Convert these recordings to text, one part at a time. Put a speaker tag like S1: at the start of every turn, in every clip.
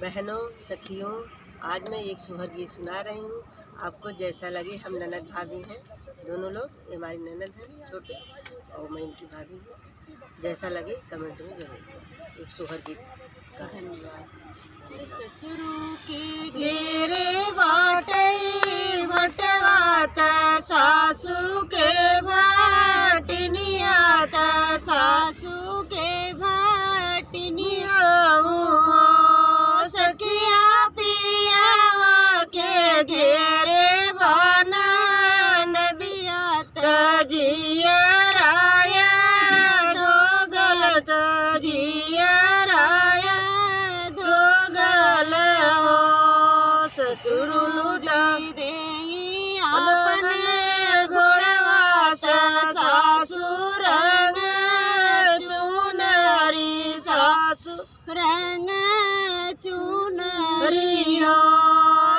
S1: बहनों सखियों, आज मैं एक सोहर गीत सुना रही हूँ। आपको जैसा लगे, हम ननद भाभी हैं दोनों लोग। ये हमारी ननद है छोटी और मैं इनकी भाभी हूँ। जैसा लगे कमेंट में जरूर दें। एक सोहर गीत का
S2: धन्यवाद। ससुरु के
S1: घेरे बाटई भटवाता, सासू के भाटनियाता,
S2: सासू के भाटनिया
S1: सखिया पियावा के घेरे बाना नदिया तजिया राया दो गलत जिया राया दो गल हो। ससुर लुटाई
S2: दे
S1: अपने घोड़वा सासू रंग चुनरी, सासू
S2: रंग चुनरी
S1: हो।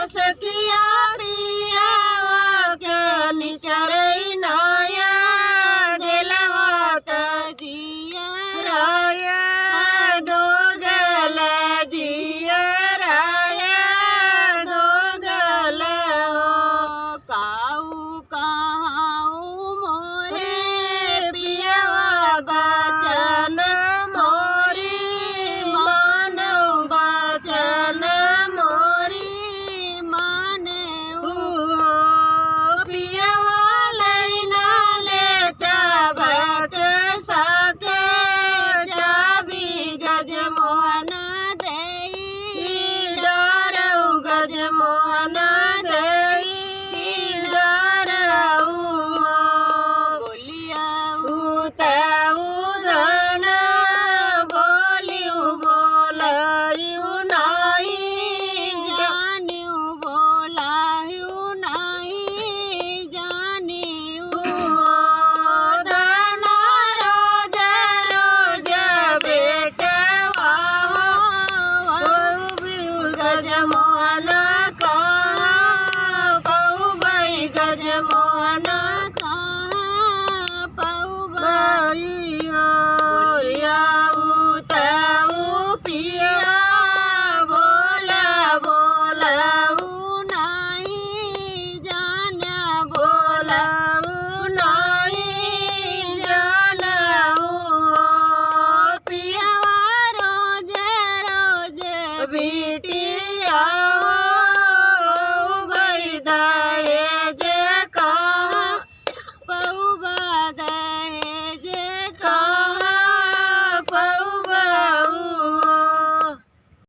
S1: सखिया पियावा के निचरई नाया दिलवा
S2: जिया
S1: राया दो गल जिया राया दो गल हो।
S2: काऊ कहाऊ मोरे
S1: रे पियावा बचन मोरी मानव बचन मोरी
S2: मानऊ
S1: पियावा लैना लेता बक सके चाबी गज मोहन
S2: देई
S1: डरऊ गज मोहन देई डरऊ
S2: बोलिया
S1: उतऊ धन बोलिऊ बोलऊ नाई
S2: जानियो बोलायु नहीं जानियो
S1: धन रोज रोज बेटवा गज मोहन कहाँ बहु बई गज मोहन
S2: कहाँ पौबा
S1: बई हो तऊ पिया बोला बोलऊ
S2: नहीं जाना
S1: बोलऊ नहीं जानऊ
S2: पियावा रोज रोज
S1: बेटी